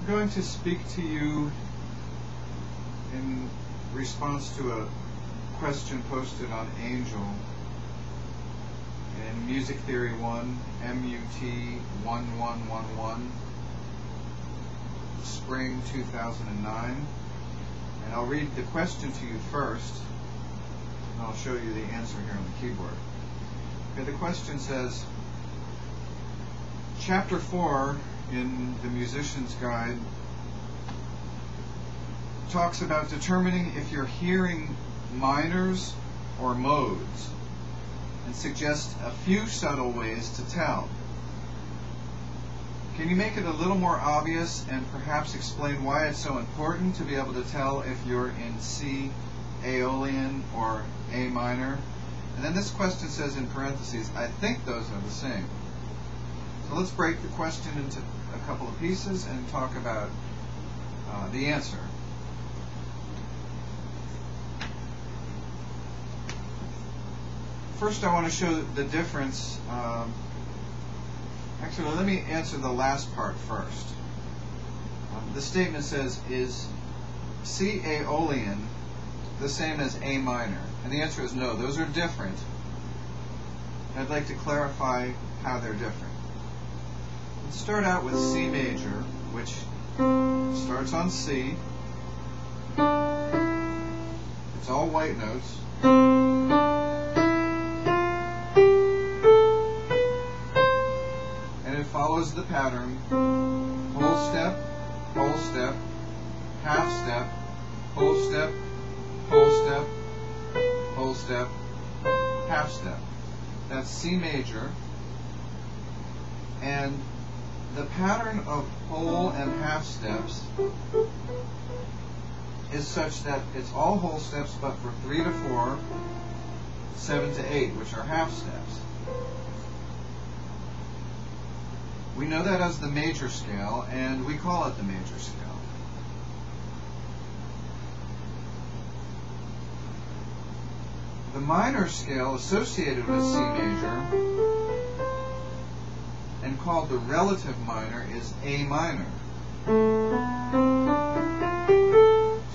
going to speak to you in response to a question posted on Angel in Music Theory 1, MUT 1111, spring 2009. And I'll read the question to you first, and I'll show you the answer here on the keyboard. Okay, the question says, Chapter 4 in the Musician's Guide talks about determining if you're hearing minors or modes, and suggests a few subtle ways to tell. Can you make it a little more obvious and perhaps explain why it's so important to be able to tell if you're in C Aeolian or A minor? And then this question says in parentheses, I think those are the same. So let's break the question into a couple of pieces and talk about the answer. First, I want to show the difference. Actually, let me answer the last part first. The statement says, is C Aeolian the same as A minor? And the answer is no, those are different. I'd like to clarify how they're different. Let's start out with C major, which starts on C. It's all white notes. And it follows the pattern: whole step, half step, whole step, whole step, whole step, half step. That's C major. And the pattern of whole and half steps is such that it's all whole steps but for 3 to 4, 7 to 8, which are half steps. We know that as the major scale, and we call it the major scale. The minor scale associated with C major and called the relative minor is A minor.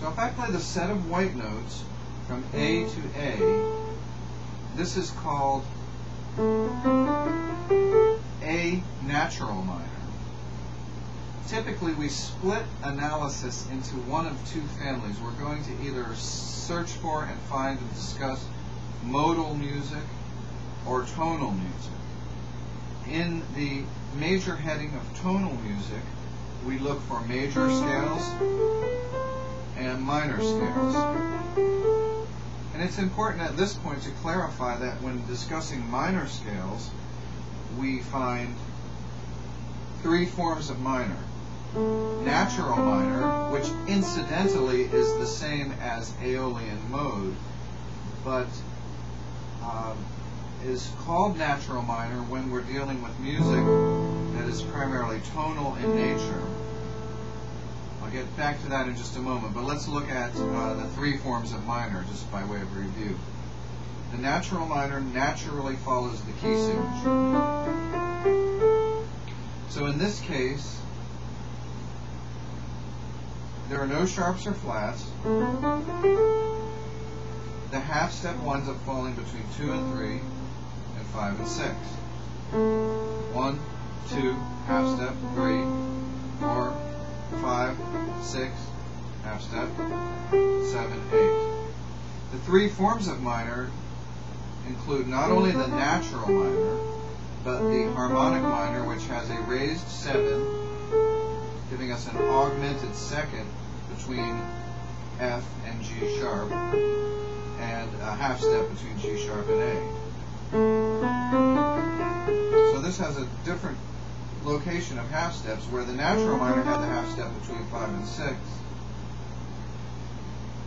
So if I play the set of white notes from A to A, this is called A natural minor. Typically we split analysis into one of two families. We're going to either search for and find and discuss modal music or tonal music. In the major heading of tonal music, we look for major scales and minor scales. And it's important at this point to clarify that when discussing minor scales, we find three forms of minor. Natural minor, which incidentally is the same as Aeolian mode, but is called natural minor when we're dealing with music that is primarily tonal in nature. I'll get back to that in just a moment, but let's look at the three forms of minor just by way of review. The natural minor naturally follows the key signature. So in this case, there are no sharps or flats. The half step winds up falling between 2 and 3, and 5 and 6. 1, 2, half step, 3, 4, 5, 6, half step, 7, 8. The three forms of minor include not only the natural minor, but the harmonic minor, which has a raised 7, giving us an augmented second between F and G sharp, and a half step between G sharp and A. So this has a different location of half steps, where the natural minor had the half step between 5 and 6.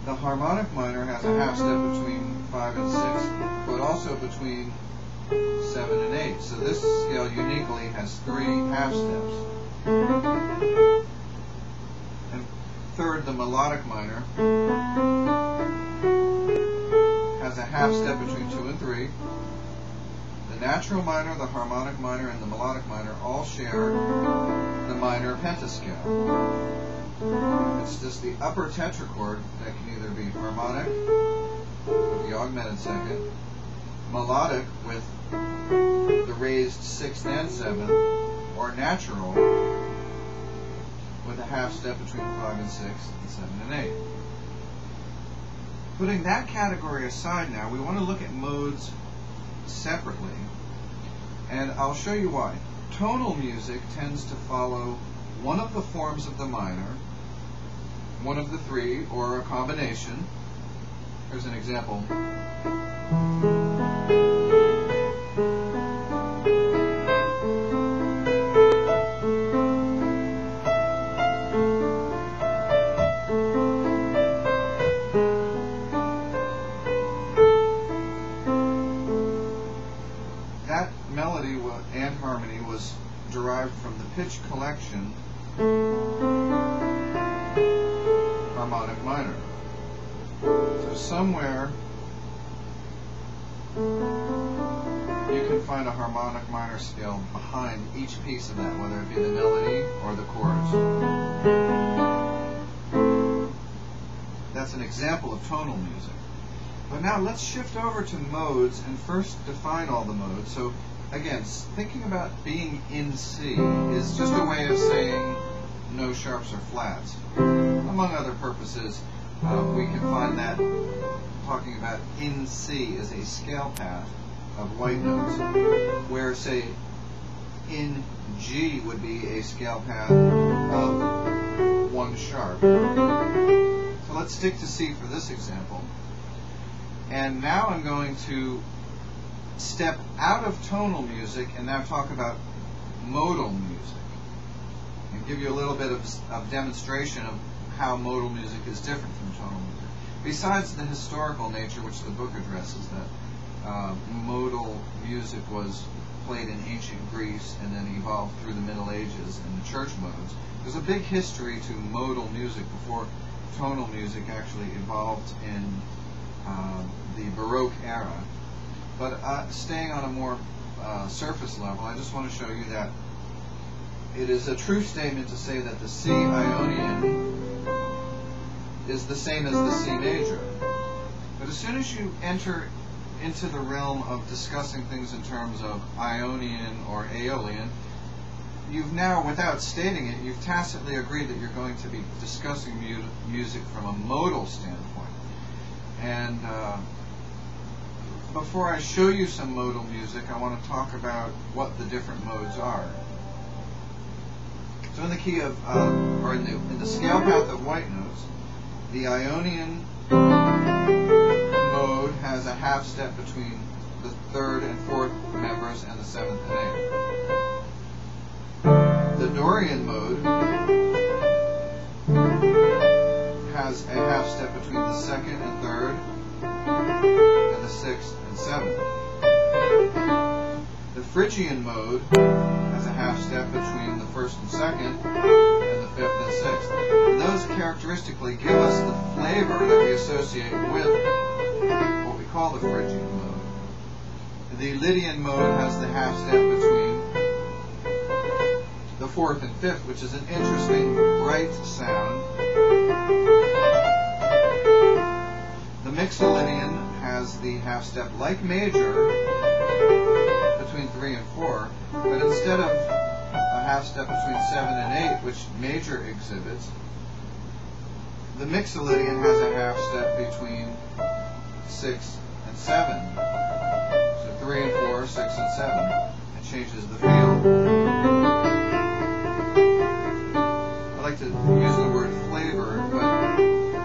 The harmonic minor has a half step between 5 and 6, but also between 7 and 8. So this scale uniquely has 3 half steps. And third, the melodic minor has a half step between 2 and 3. The natural minor, the harmonic minor, and the melodic minor all share the minor pentascale. It's just the upper tetrachord that can either be harmonic with the augmented second, melodic with the raised 6th and 7th, or natural with a half step between 5 and 6 and 7 and 8. Putting that category aside now, we want to look at modes separately, and I'll show you why. Tonal music tends to follow one of the forms of the minor, one of the three, or a combination. Here's an example. That melody and harmony was derived from the pitch collection harmonic minor. So somewhere you can find a harmonic minor scale behind each piece of that, whether it be the melody or the chords. That's an example of tonal music. But now let's shift over to modes and first define all the modes. So again, thinking about being in C is just a way of saying no sharps or flats. Among other purposes, we can find that talking about in C is a scale path of white notes, where, say, in G would be a scale path of 1 sharp. So let's stick to C for this example. And now I'm going to step out of tonal music and now talk about modal music, and give you a little bit of demonstration of how modal music is different from tonal music. Besides the historical nature, which the book addresses, that modal music was played in ancient Greece and then evolved through the Middle Ages and the church modes. There's a big history to modal music before tonal music actually evolved in the Baroque era. But staying on a more surface level, I just want to show you that it is a true statement to say that the C Aeolian is the same as the C major. But as soon as you enter into the realm of discussing things in terms of Ionian or Aeolian, you've now, without stating it, you've tacitly agreed that you're going to be discussing music from a modal standpoint. And before I show you some modal music, I want to talk about what the different modes are. So in the key of, or in the scale path of white notes, the Ionian mode has a half step between the 3rd and 4th members and the 7th and 8th. The Dorian mode has a half step between the 2nd and 3rd and the 6th and 7th. The Phrygian mode has a half step between the 1st and 2nd and the 5th and 6th. And those characteristically give us the flavor that we associate with what we call the Phrygian mode. The Lydian mode has the half step between the 4th and 5th, which is an interesting bright sound. The Mixolydian has the half step like major between 3 and 4, but instead of a half step between 7 and 8, which major exhibits, the Mixolydian has a half step between 6 and 7. So 3 and 4, 6 and 7. It changes the feel. I like to use the word flavor, but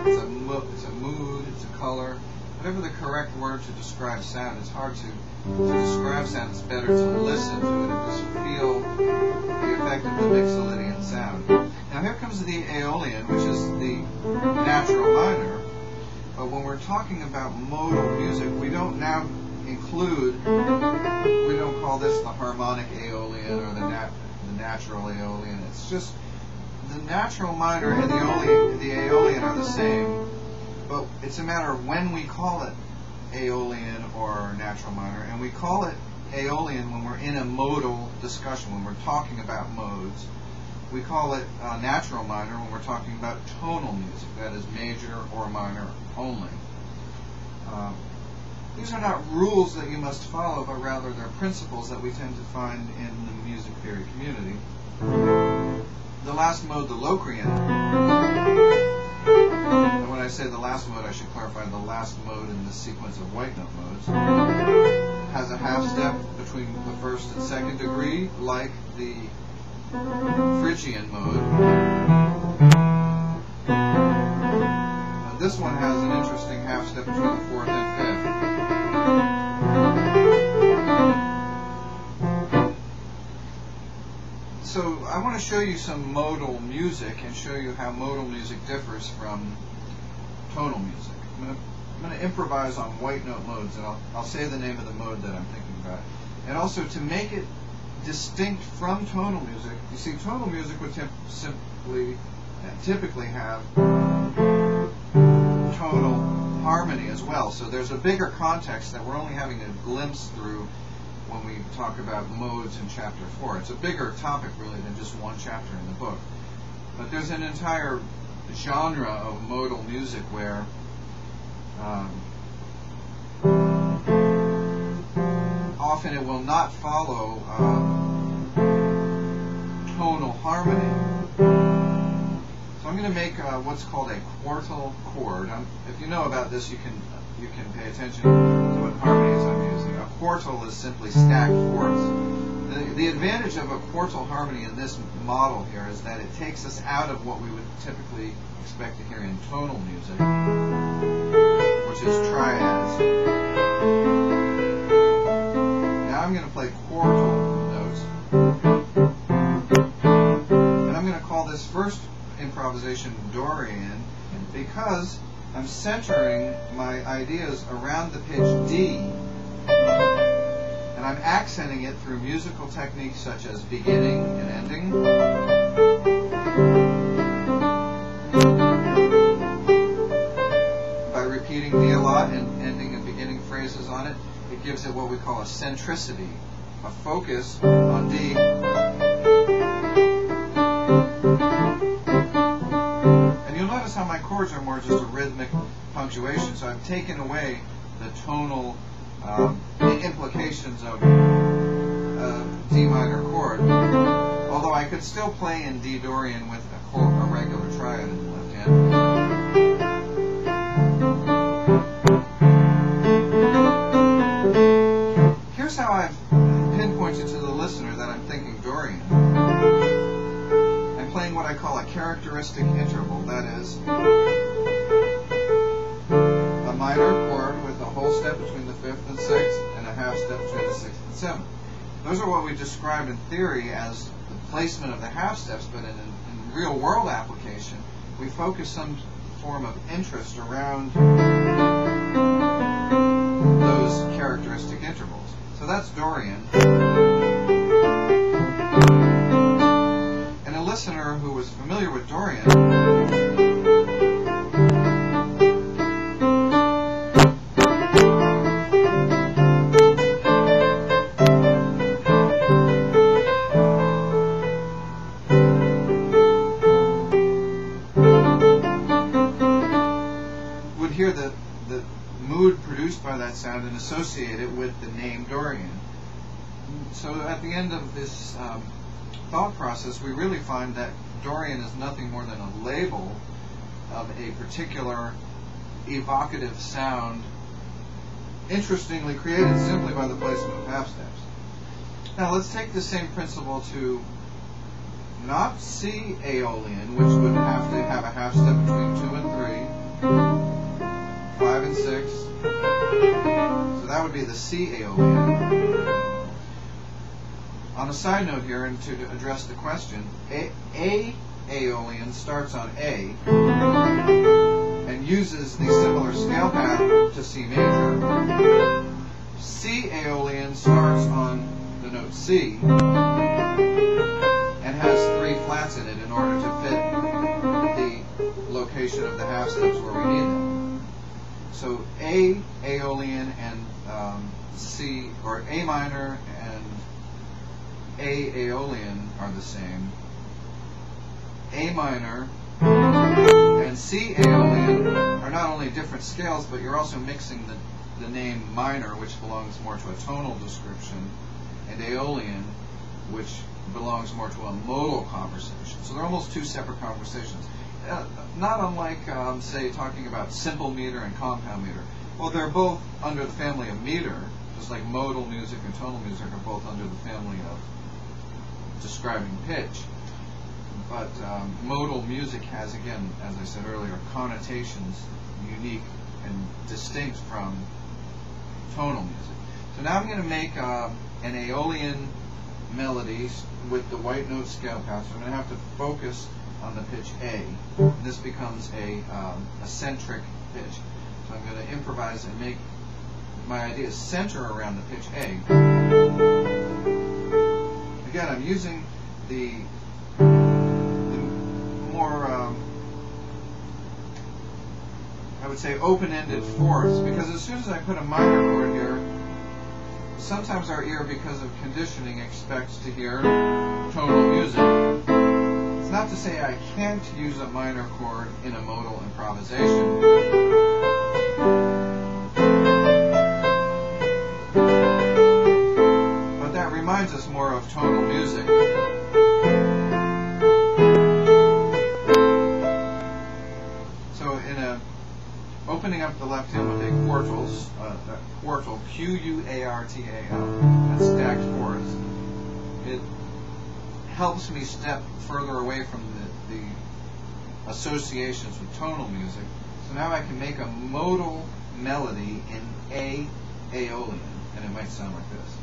it's a mood, it's a color. Whatever the correct word to describe sound, it's hard to describe sound. It's better to listen to it and just feel the effect of the Mixolydian sound. Now here comes the Aeolian, which is the natural minor. But when we're talking about modal music, we don't now include, we don't call this the harmonic Aeolian or the natural Aeolian. It's just the natural minor and the Aeolian are the same. But it's a matter of when we call it Aeolian or natural minor, and we call it Aeolian when we're in a modal discussion, when we're talking about modes. We call it natural minor when we're talking about tonal music, that is major or minor only. These are not rules that you must follow, but rather they're principles that we tend to find in the music theory community. The last mode, the Locrian, and when I say the last mode, I should clarify the last mode in the sequence of white note modes, has a half step between the first and second degree, like the Phrygian mode. This one has an interesting half step between the fourth and fifth. So I want to show you some modal music and show you how modal music differs from tonal music. I'm going to improvise on white note modes, and I'll say the name of the mode that I'm thinking about. And also to make it distinct from tonal music, you see, tonal music would typically have tonal harmony as well. So there's a bigger context that we're only having a glimpse through when we talk about modes in chapter 4. It's a bigger topic really than just one chapter in the book. But there's an entire genre of modal music where often it will not follow tonal harmony. So I'm going to make what's called a quartal chord. If you know about this, you can pay attention to what harmonies I'm using. A quartal is simply stacked fourths. The advantage of a quartal harmony in this model here is that it takes us out of what we would typically expect to hear in tonal music, which is triads. Now I'm going to play quartal notes, and I'm going to call this first improvisation Dorian because I'm centering my ideas around the pitch D, and I'm accenting it through musical techniques such as beginning and ending, by repeating D a lot and ending and beginning phrases on it. It gives it what we call a centricity, a focus on D. Notice how my chords are more just a rhythmic punctuation, so I've taken away the tonal implications of a D minor chord, although I could still play in D Dorian with a regular triad in the left hand. Here's how I've pinpointed to the listener that I'm thinking Dorian. Playing what I call a characteristic interval, that is, a minor chord with a whole step between the fifth and sixth, and a half step between the sixth and seventh. Those are what we described in theory as the placement of the half steps, but in real world application, we focus some form of interest around those characteristic intervals. So that's Dorian. A listener who was familiar with Dorian would hear the mood produced by that sound and associate it with the name Dorian. So at the end of this thought process, we really find that Dorian is nothing more than a label of a particular evocative sound, interestingly created simply by the placement of half steps. Now let's take the same principle to not C Aeolian, which would have to have a half step between 2 and 3, 5 and 6. So that would be the C Aeolian. On a side note here, and to address the question, A Aeolian starts on A and uses the similar scale path to C major. C Aeolian starts on the note C and has 3 flats in it in order to fit the location of the half steps where we need them. So A Aeolian and C, or A minor and A Aeolian are the same. A minor and C Aeolian are not only different scales, but you're also mixing the name minor, which belongs more to a tonal description, and Aeolian, which belongs more to a modal conversation. So they're almost two separate conversations. Not unlike, say, talking about simple meter and compound meter. Well, they're both under the family of meter, just like modal music and tonal music are both under the family of describing pitch. But modal music has, again, as I said earlier, connotations unique and distinct from tonal music. So now I'm going to make an Aeolian melody with the white note scale path. So I'm going to have to focus on the pitch A. And this becomes a centric pitch. So I'm going to improvise and make my ideas center around the pitch A. Again, I'm using the more, I would say, open-ended fourths, because as soon as I put a minor chord here, sometimes our ear, because of conditioning, expects to hear tonal music. It's not to say I can't use a minor chord in a modal improvisation. But that reminds us more of tonal music. So in opening up the left hand with a quartals, quartal, Q-U-A-R-T-A-L, and stacked fourths, it helps me step further away from the associations with tonal music. So now I can make a modal melody in A Aeolian, and it might sound like this.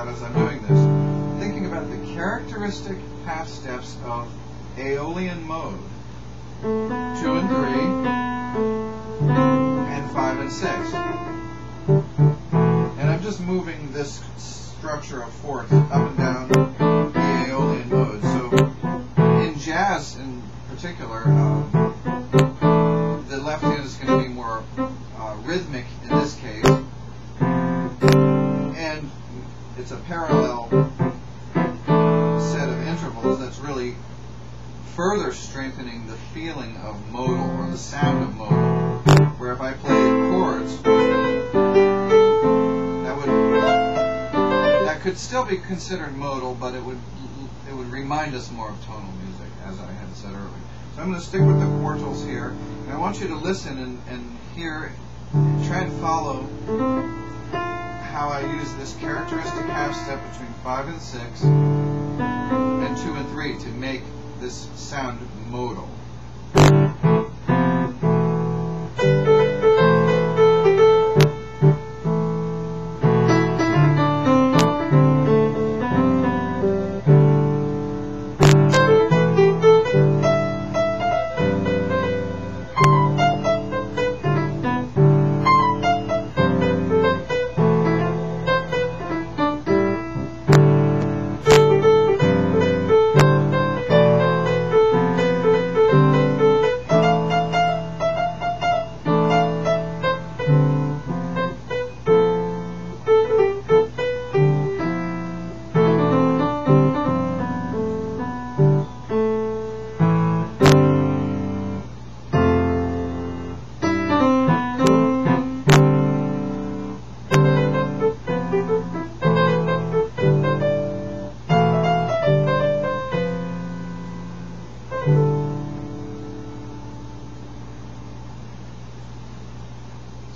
As I'm doing this, thinking about the characteristic half steps of Aeolian mode, 2 and 3, and 5 and 6. And I'm just moving this structure of fourths up and down the Aeolian mode. So in jazz in particular, the left hand is going to be more rhythmic in this case, and it's a parallel set of intervals that's really further strengthening the feeling of modal, or the sound of modal, where if I played chords, that could still be considered modal, but it would remind us more of tonal music, as I had said earlier. So I'm going to stick with the quartals here, and I want you to listen and hear, try and follow how I use this characteristic half step between 5 and 6 and 2 and 3 to make this sound modal.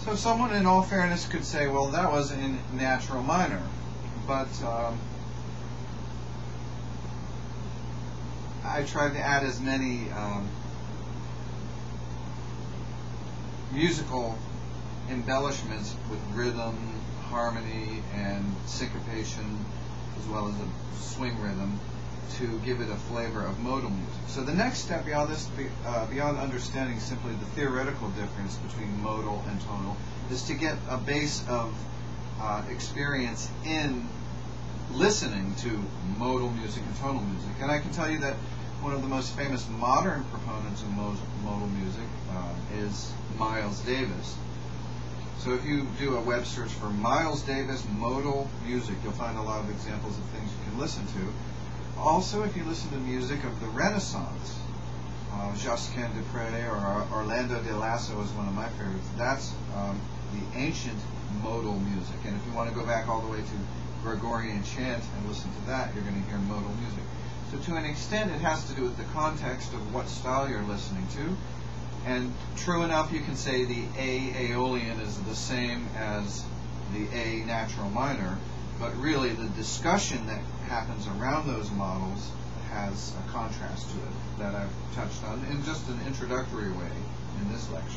So someone, in all fairness, could say, well, that was in natural minor, but I tried to add as many musical embellishments with rhythm, harmony, and syncopation, as well as a swing rhythm, to give it a flavor of modal music. So the next step beyond this, beyond understanding simply the theoretical difference between modal and tonal, is to get a base of experience in listening to modal music and tonal music. And I can tell you that one of the most famous modern proponents of modal music is Miles Davis. So if you do a web search for Miles Davis modal music, you'll find a lot of examples of things you can listen to. Also, if you listen to music of the Renaissance, Josquin du Pré or Orlando de Lasso is one of my favorites. That's the ancient modal music. And if you want to go back all the way to Gregorian chant and listen to that, you're going to hear modal music. So to an extent, it has to do with the context of what style you're listening to. And true enough, you can say the A Aeolian is the same as the A natural minor, but really the discussion that happens around those models has a contrast to it that I've touched on in just an introductory way in this lecture.